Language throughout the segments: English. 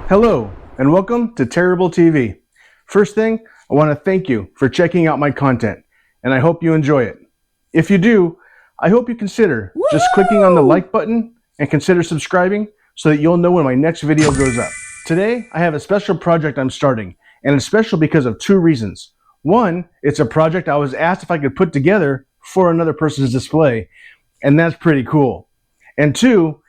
Hello, and welcome to Terry-ble TV. First thing, I want to thank you for checking out my content, and I hope you enjoy it. If you do, I hope you consider just clicking on the like button and consider subscribing so that you'll know when my next video goes up. Today, I have a special project I'm starting, and it's special because of two reasons. One, it's a project I was asked if I could put together for another person's display, and that's pretty cool. And two,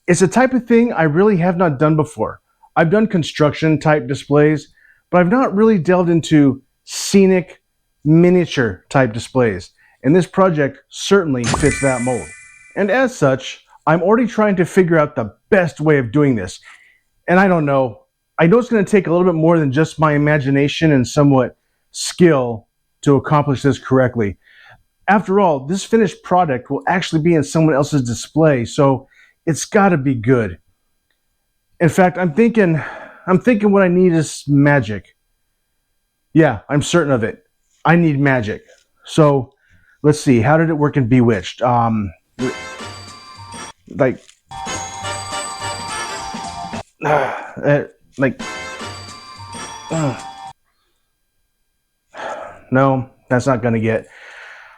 it's a type of thing I really have not done before. I've done construction type displays, but I've not really delved into scenic miniature type displays, and this project certainly fits that mold. And as such, I'm already trying to figure out the best way of doing this. And I don't know, I know it's going to take a little bit more than just my imagination and somewhat skill to accomplish this correctly. After all, this finished product will actually be in someone else's display, so it's got to be good. In fact, I'm thinking what I need is magic. Yeah, I'm certain of it. I need magic. So, let's see. How did it work in Bewitched? No. That's not gonna get.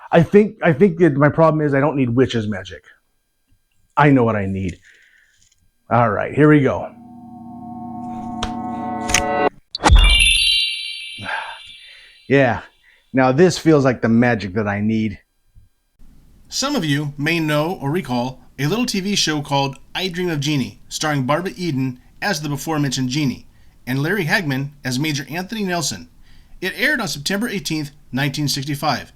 I think that my problem is I don't need witch's magic. I know what I need. All right, here we go. Yeah, now this feels like the magic that I need. Some of you may know or recall a little TV show called I Dream of Jeannie, starring Barbara Eden as the before-mentioned Jeannie, and Larry Hagman as Major Anthony Nelson. It aired on September 18th, 1965.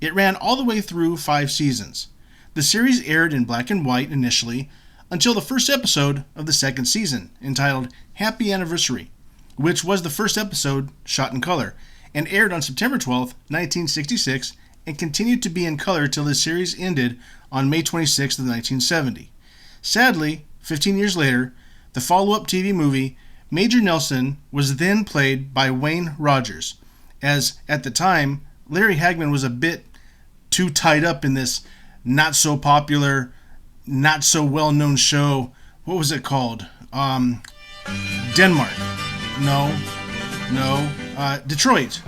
It ran all the way through 5 seasons. The series aired in black and white initially, until the first episode of the second season, entitled Happy Anniversary, which was the first episode shot in color, and aired on September 12, 1966, and continued to be in color till the series ended on May 26, of 1970. Sadly, 15 years later, the follow-up TV movie, Major Nelson, was then played by Wayne Rogers, as, at the time, Larry Hagman was a bit too tied up in this not-so-popular, not-so-well-known show. What was it called? Denmark. No. Detroit.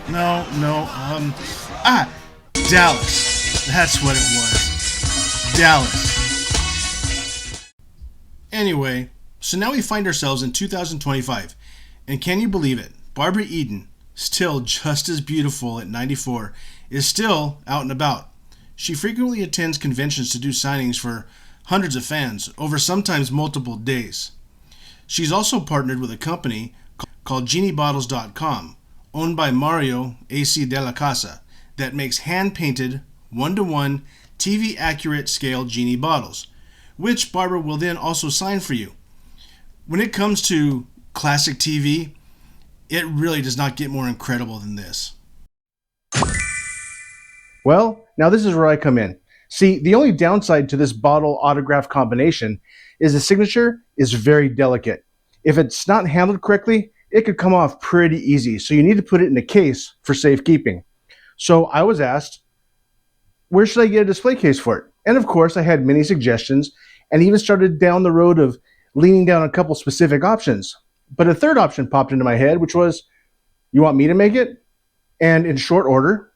No. Dallas. That's what it was. Dallas. Anyway, so now we find ourselves in 2025, and can you believe it? Barbara Eden, still just as beautiful at 94, is still out and about. She frequently attends conventions to do signings for hundreds of fans over sometimes multiple days. She's also partnered with a company called GenieBottles.com, owned by Mario A.C. de la Casa, that makes hand-painted, one-to-one, TV-accurate scale Genie bottles, which Barbara will then also sign for you. When it comes to classic TV, it really does not get more incredible than this. Well, now this is where I come in. See, the only downside to this bottle autograph combination is the signature is very delicate. If it's not handled correctly, it could come off pretty easy, so you need to put it in a case for safekeeping. So I was asked, where should I get a display case for it? And of course, I had many suggestions and even started down the road of leaning down a couple specific options. But a third option popped into my head, which was, you want me to make it? And in short order,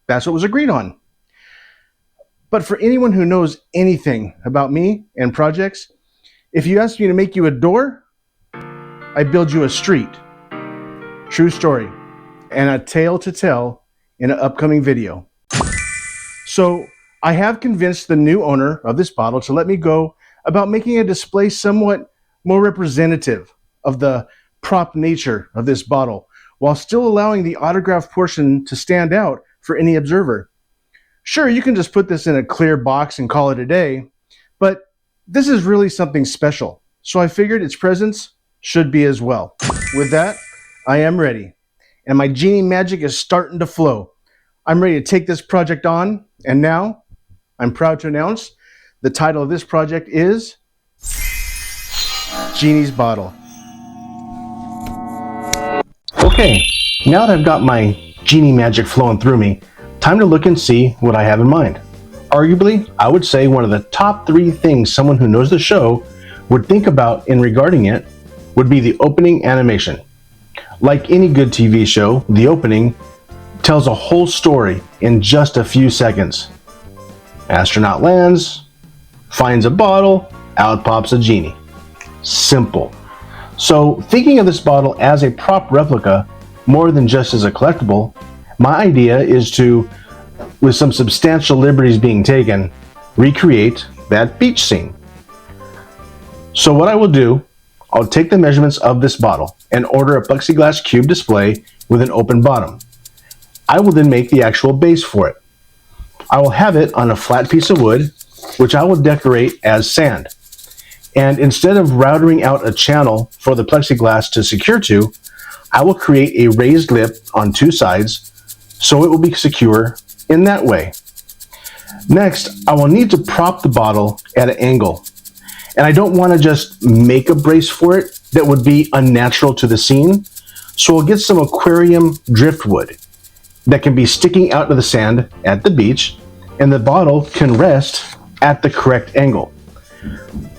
that's what was agreed on. But for anyone who knows anything about me and projects, if you ask me to make you a door, I build you a street. True story. And a tale to tell in an upcoming video. So I have convinced the new owner of this bottle to let me go about making a display somewhat more representative of the prop nature of this bottle, while still allowing the autograph portion to stand out for any observer. Sure, you can just put this in a clear box and call it a day, but this is really something special, so I figured its presence should be as well. With that, I am ready, and my Genie magic is starting to flow. I'm ready to take this project on, and now I'm proud to announce the title of this project is Genie's Bottle. Okay, now that I've got my Genie magic flowing through me, time to look and see what I have in mind. Arguably, I would say one of the top 3 things someone who knows the show would think about in regarding it would be the opening animation. Like any good TV show, the opening tells a whole story in just a few seconds. Astronaut lands, finds a bottle, out pops a genie. Simple. So thinking of this bottle as a prop replica more than just as a collectible, my idea is to, with some substantial liberties being taken, recreate that beach scene. So what I will do, I'll take the measurements of this bottle and order a plexiglass cube display with an open bottom. I will then make the actual base for it. I will have it on a flat piece of wood, which I will decorate as sand. And instead of routering out a channel for the plexiglass to secure to, I will create a raised lip on two sides so it will be secure in that way. Next, I will need to prop the bottle at an angle. And I don't want to just make a brace for it that would be unnatural to the scene. So I'll get some aquarium driftwood that can be sticking out of the sand at the beach, and the bottle can rest at the correct angle.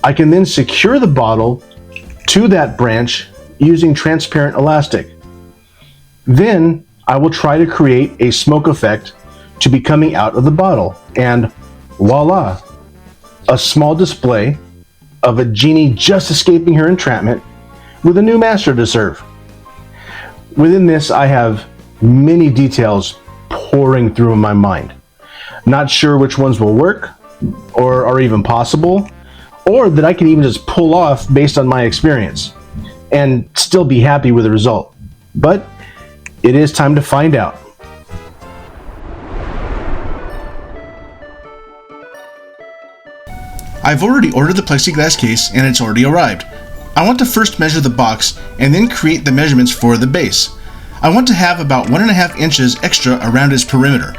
I can then secure the bottle to that branch using transparent elastic. Then I will try to create a smoke effect to be coming out of the bottle, and voila, a small display of a genie just escaping her entrapment with a new master to serve. Within this, I have many details pouring through my mind. Not sure which ones will work or are even possible, or that I can even just pull off based on my experience and still be happy with the result. But it is time to find out. I've already ordered the plexiglass case and it's already arrived. I want to first measure the box and then create the measurements for the base. I want to have about 1.5 inches extra around its perimeter,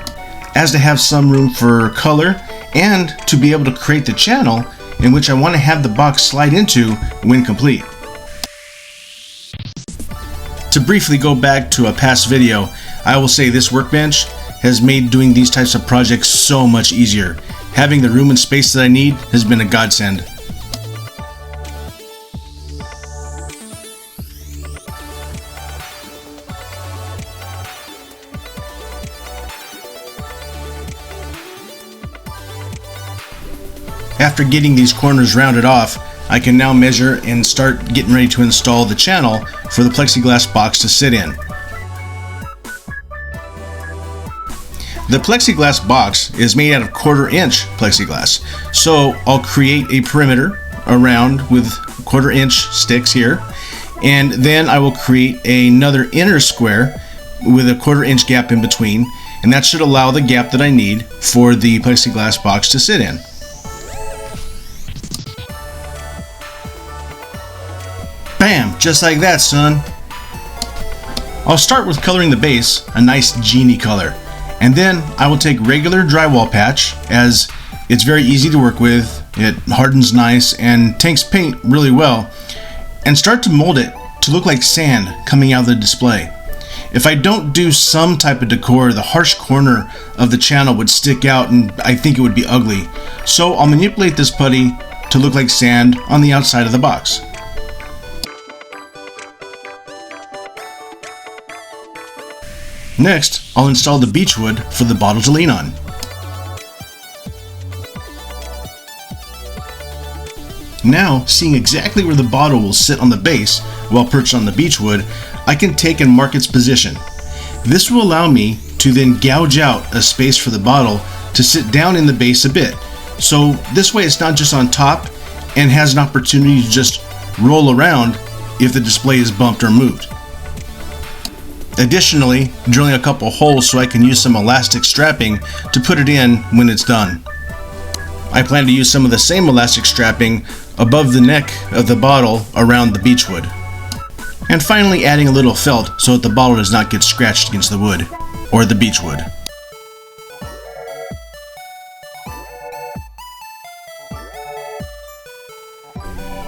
as to have some room for color and to be able to create the channel in which I want to have the box slide into when complete. To briefly go back to a past video, I will say this workbench has made doing these types of projects so much easier. Having the room and space that I need has been a godsend. After getting these corners rounded off, I can now measure and start getting ready to install the channel for the plexiglass box to sit in. The plexiglass box is made out of 1/4 inch plexiglass, so I'll create a perimeter around with 1/4 inch sticks here, and then I will create another inner square with a 1/4 inch gap in between, and that should allow the gap that I need for the plexiglass box to sit in. Bam! Just like that, son. I'll start with coloring the base a nice genie color, and then I will take regular drywall patch, as it's very easy to work with, it hardens nice and tanks paint really well, and start to mold it to look like sand coming out of the display. If I don't do some type of decor, the harsh corner of the channel would stick out and I think it would be ugly. So I'll manipulate this putty to look like sand on the outside of the box. Next, I'll install the beechwood for the bottle to lean on. Now, seeing exactly where the bottle will sit on the base while perched on the beechwood, I can take and mark its position. This will allow me to then gouge out a space for the bottle to sit down in the base a bit. So this way it's not just on top and has an opportunity to just roll around if the display is bumped or moved. Additionally, drilling a couple holes so I can use some elastic strapping to put it in when it's done. I plan to use some of the same elastic strapping above the neck of the bottle around the beechwood. And finally adding a little felt so that the bottle does not get scratched against the wood or the beechwood.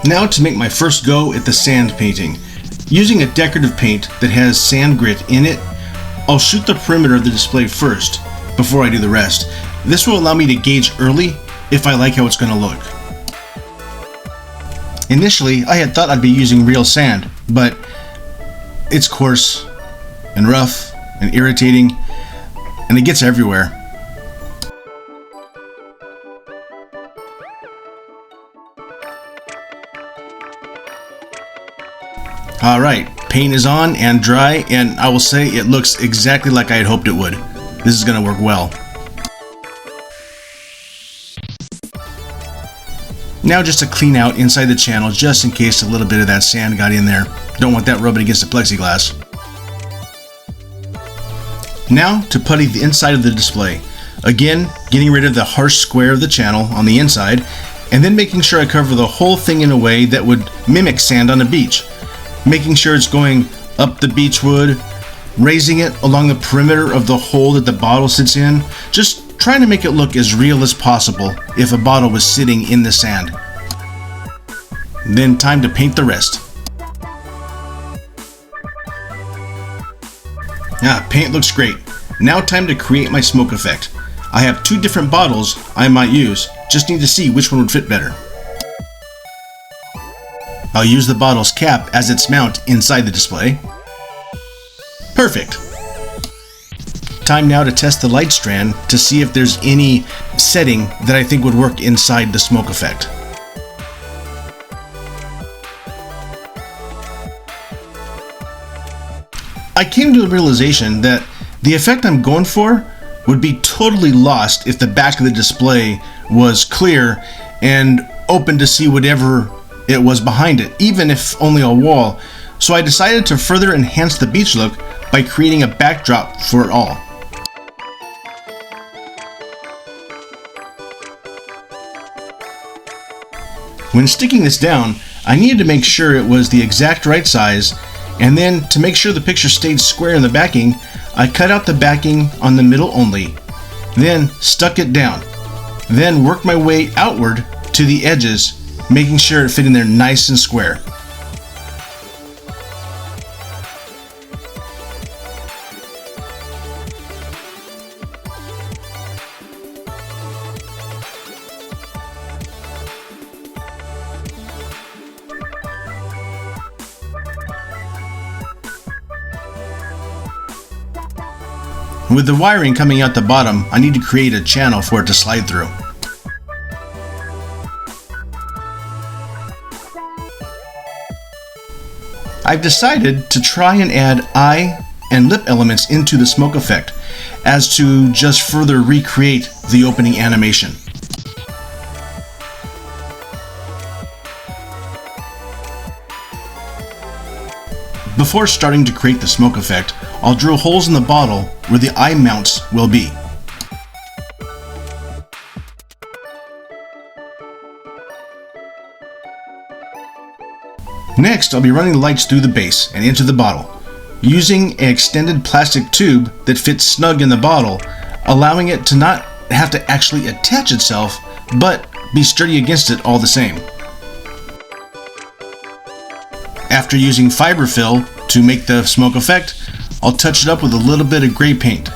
Now to make my first go at the sand painting. Using a decorative paint that has sand grit in it, I'll shoot the perimeter of the display first before I do the rest. This will allow me to gauge early if I like how it's going to look. Initially, I had thought I'd be using real sand, but it's coarse and rough and irritating, and it gets everywhere. Alright, paint is on and dry, and I will say it looks exactly like I had hoped it would. This is going to work well. Now just to clean out inside the channel, just in case a little bit of that sand got in there. Don't want that rubbing against the plexiglass. Now to putty the inside of the display. Again, getting rid of the harsh square of the channel on the inside, and then making sure I cover the whole thing in a way that would mimic sand on a beach. Making sure it's going up the beach wood, raising it along the perimeter of the hole that the bottle sits in, just trying to make it look as real as possible if a bottle was sitting in the sand. Then time to paint the rest. Paint looks great. Now time to create my smoke effect. I have 2 different bottles I might use, just need to see which one would fit better. I'll use the bottle's cap as its mount inside the display. Perfect. Time now to test the light strand to see if there's any setting that I think would work inside the smoke effect. I came to the realization that the effect I'm going for would be totally lost if the back of the display was clear and open to see whatever it was behind it, even if only a wall. So I decided to further enhance the beach look by creating a backdrop for it all. When sticking this down, I needed to make sure it was the exact right size, and then to make sure the picture stayed square in the backing, I cut out the backing on the middle only, then stuck it down, then worked my way outward to the edges, making sure it fit in there nice and square. With the wiring coming out the bottom, I need to create a channel for it to slide through. I've decided to try and add eye and lip elements into the smoke effect, as to just further recreate the opening animation. Before starting to create the smoke effect, I'll drill holes in the bottle where the eye mounts will be. Next, I'll be running the lights through the base and into the bottle, using an extended plastic tube that fits snug in the bottle, allowing it to not have to actually attach itself, but be sturdy against it all the same. After using fiber fill to make the smoke effect, I'll touch it up with a little bit of gray paint.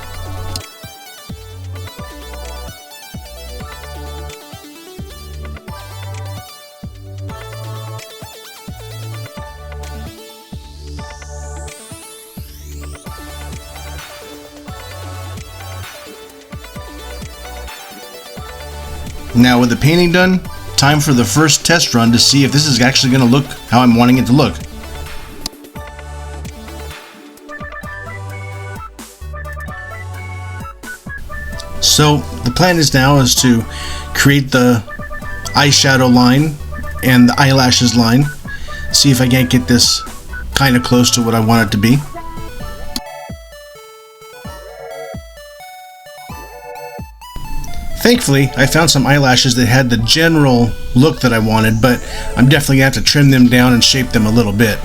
Now with the painting done, time for the first test run to see if this is actually going to look how I'm wanting it to look. So the plan is now is to create the eyeshadow line and the eyelashes line. See if I can't get this kind of close to what I want it to be. Thankfully, I found some eyelashes that had the general look that I wanted, but I'm definitely going to have to trim them down and shape them a little bit.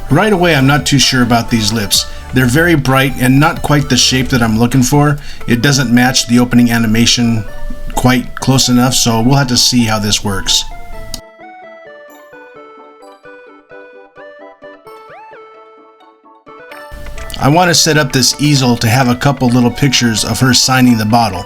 Right away, I'm not too sure about these lips. They're very bright and not quite the shape that I'm looking for. It doesn't match the opening animation quite close enough, so we'll have to see how this works. I want to set up this easel to have a couple little pictures of her signing the bottle.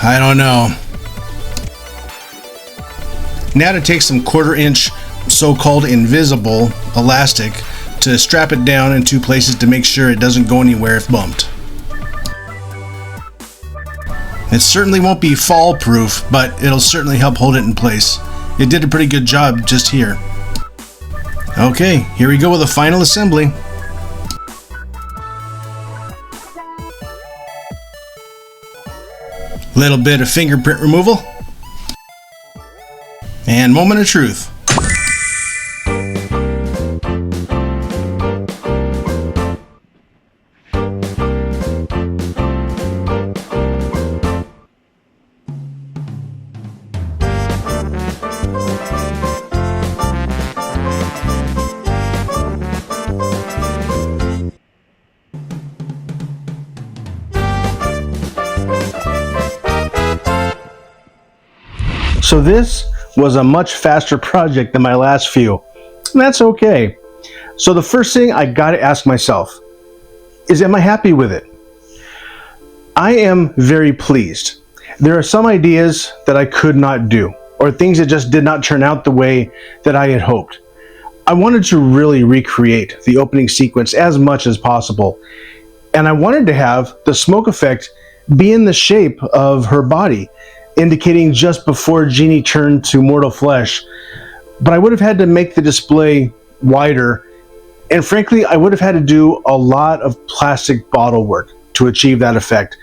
I don't know. Now to take some 1/4 inch so-called invisible elastic to strap it down in 2 places to make sure it doesn't go anywhere if bumped. It certainly won't be fall proof, but it'll certainly help hold it in place. It did a pretty good job just here. Okay, here we go with the final assembly. Little bit of fingerprint removal. And moment of truth. So this was a much faster project than my last few, and that's okay. So the first thing I gotta ask myself is, am I happy with it? I am very pleased. There are some ideas that I could not do, or things that just did not turn out the way that I had hoped. I wanted to really recreate the opening sequence as much as possible, and I wanted to have the smoke effect be in the shape of her body, indicating just before Jeannie turned to mortal flesh. But I would have had to make the display wider, and frankly, I would have had to do a lot of plastic bottle work to achieve that effect,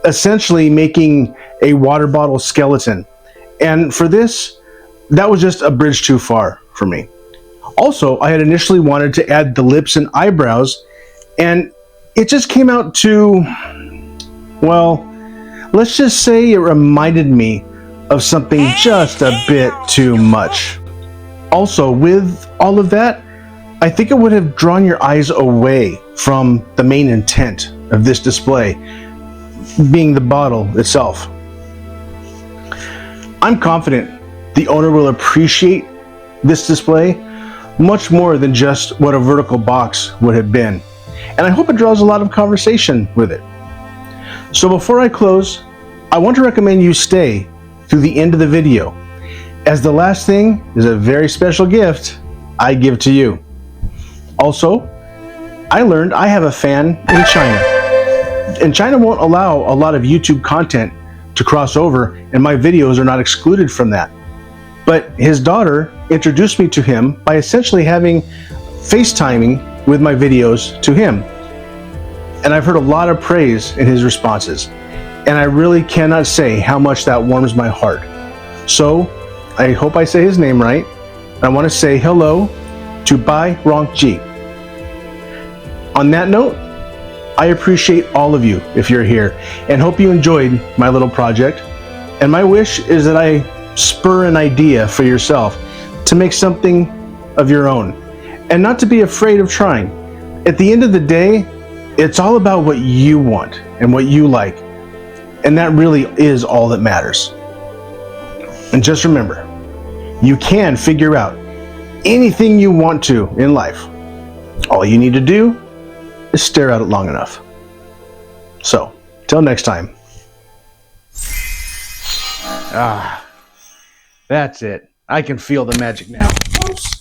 essentially making a water bottle skeleton. And for this, that was just a bridge too far for me. Also, I had initially wanted to add the lips and eyebrows, and it just came out too, well, let's just say it reminded me of something just a bit too much. Also, with all of that, I think it would have drawn your eyes away from the main intent of this display, being the bottle itself. I'm confident the owner will appreciate this display much more than just what a vertical box would have been, and I hope it draws a lot of conversation with it. So before I close, I want to recommend you stay through the end of the video, as the last thing is a very special gift I give to you. Also, I learned I have a fan in China, and China won't allow a lot of YouTube content to cross over, and my videos are not excluded from that. But his daughter introduced me to him by essentially having FaceTiming with my videos to him. And I've heard a lot of praise in his responses, and I really cannot say how much that warms my heart. So I hope I say his name right. I want to say hello to Bai Rongji. On that note, I appreciate all of you if you're here, and hope you enjoyed my little project. And my wish is that I spur an idea for yourself to make something of your own, and not to be afraid of trying. At the end of the day, it's all about what you want and what you like, and that really is all that matters. And just remember, you can figure out anything you want to in life. All you need to do is stare at it long enough. So, till next time. That's it. I can feel the magic now. Oops.